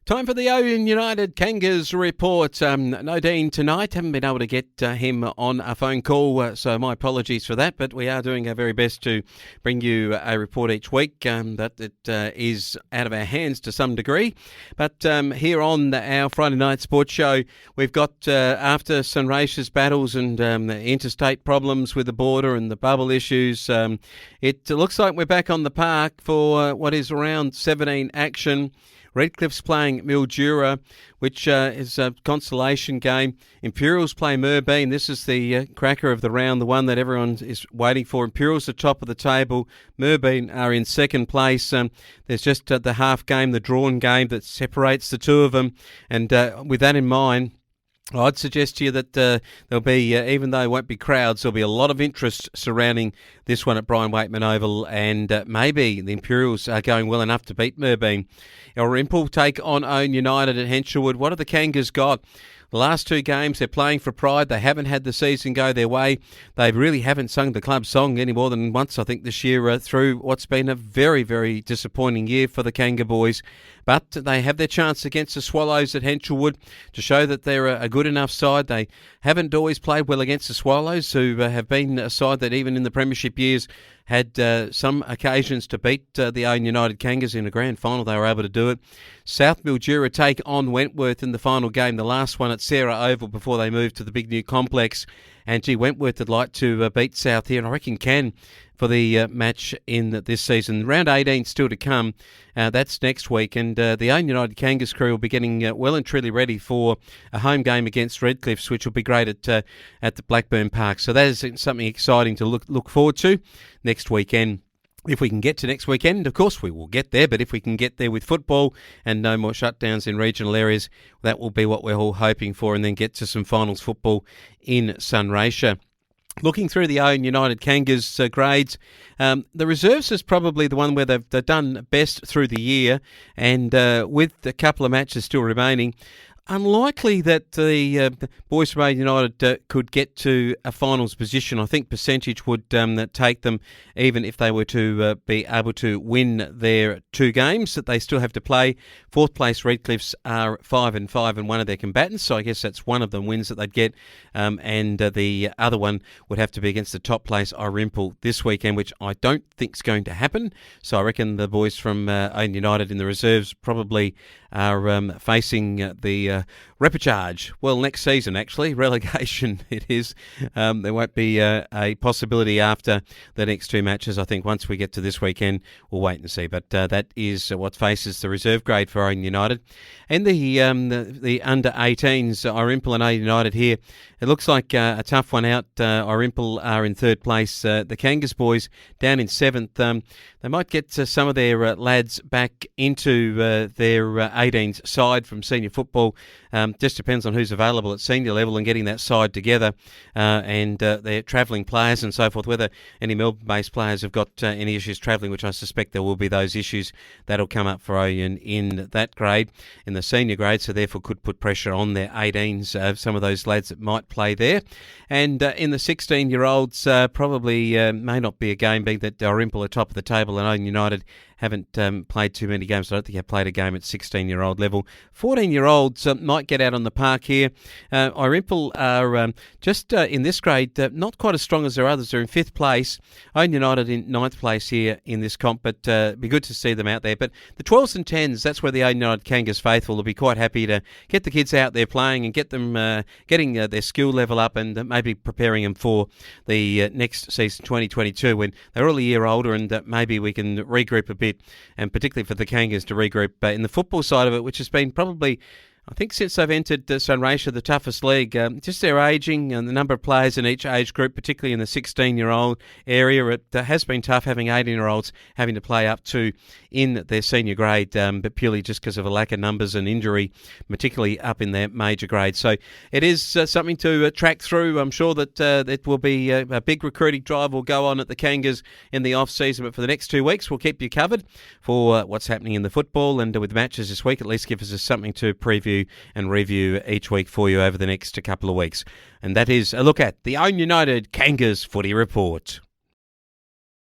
Time for the Owen United Kangas report. No Dean tonight. Haven't been able to get him on a phone call, so my apologies for that. But we are doing our very best to bring you a report each week. That it is out of our hands to some degree. But here on our Friday night sports show, we've got after Sunraysia's battles and the interstate problems with the border and the bubble issues, it looks like we're back on the park for what is round 17 action. Redcliffe's playing Mildura, which is a consolation game. Imperials play Merbein. This is the cracker of the round, the one that everyone is waiting for. Imperials are top of the table. Merbein are in second place. There's just the half game, the drawn game that separates the two of them. And with that in mind, I'd suggest to you that there'll be, even though there won't be crowds, there'll be a lot of interest surrounding this one at Brian Waitman Oval, and maybe the Imperials are going well enough to beat Merbein. Dalrymple take on Owen United at Henshawood. What have the Kangas got? The last two games, they're playing for pride. They haven't had the season go their way. They really haven't sung the club song any more than once, I think, this year through what's been a very, very disappointing year for the Kanga boys. But they have their chance against the Swallows at Henshawood to show that they're a good enough side. They haven't always played well against the Swallows, who have been a side that even in the premiership years had some occasions to beat the Owen United Kangas in a grand final. They were able to do it. South Mildura take on Wentworth in the final game, the last one at Sarah Oval before they moved to the big new complex. And Wentworth would like to beat South here, and I reckon can for the match in this season. Round 18 still to come. That's next week, and the Owen United Kangas crew will be getting well and truly ready for a home game against Redcliffe's, which will be great at the Blackburn Park. So that is something exciting to look forward to next weekend. If we can get to next weekend, of course we will get there, but if we can get there with football and no more shutdowns in regional areas, that will be what we're all hoping for, and then get to some finals football in Sunraysia. Looking through the Owen United Kangas grades, the reserves is probably the one where they've done best through the year, and with a couple of matches still remaining, unlikely that the boys from Owen United could get to a finals position. I think percentage would take them, even if they were to be able to win their two games that they still have to play. Fourth place Redcliffe's are 5-5 and one of their combatants, so I guess that's one of the wins that they'd get, and the other one would have to be against the top place Dalrymple this weekend, which I don't think is going to happen. So I reckon the boys from Owen United in the reserves probably are facing the repechage. Well, next season, actually. Relegation, it is. There won't be a possibility after the next two matches. I think once we get to this weekend, we'll wait and see. But that is what faces the reserve grade for Owen United. And the under-18s, Dalrymple and Owen United here. It looks like a tough one out. Dalrymple are in third place. The Kangas boys down in seventh. They might get some of their lads back into their 18s side from senior football. Just depends on who's available at senior level and getting that side together, and their travelling players and so forth, whether any Melbourne-based players have got any issues travelling, which I suspect there will be those issues. That'll come up for Owen in that grade, in the senior grade, so therefore could put pressure on their 18s, some of those lads that might play there. And in the 16-year-olds, probably may not be a game, being that Dalrymple are top of the table and Owen United haven't played too many games. I don't think they've played a game at 16-year-old level. 14-year-olds might get out on the park here. Dalrymple are just in this grade not quite as strong as their others. They're in fifth place. Owen United in ninth place here in this comp, but be good to see them out there. But the 12s and 10s, that's where the Owen United Kangas faithful will be quite happy to get the kids out there playing and get them getting their skill level up, and maybe preparing them for the next season, 2022, when they're all a year older, and maybe we can regroup a bit, and particularly for the Kangas to regroup in the football side of it, which has been probably, I think, since they've entered Sunraysia, the toughest league. Just their ageing and the number of players in each age group, particularly in the 16-year-old area, it has been tough having 18-year-olds having to play up to in their senior grade, but purely just because of a lack of numbers and injury, particularly up in their major grade. So it is something to track through. I'm sure that it will be a big recruiting drive will go on at the Kangas in the off-season, but for the next 2 weeks, we'll keep you covered for what's happening in the football, and with matches this week, at least give us something to preview and review each week for you over the next couple of weeks. And that is a look at the Owen United Kangas Footy Report.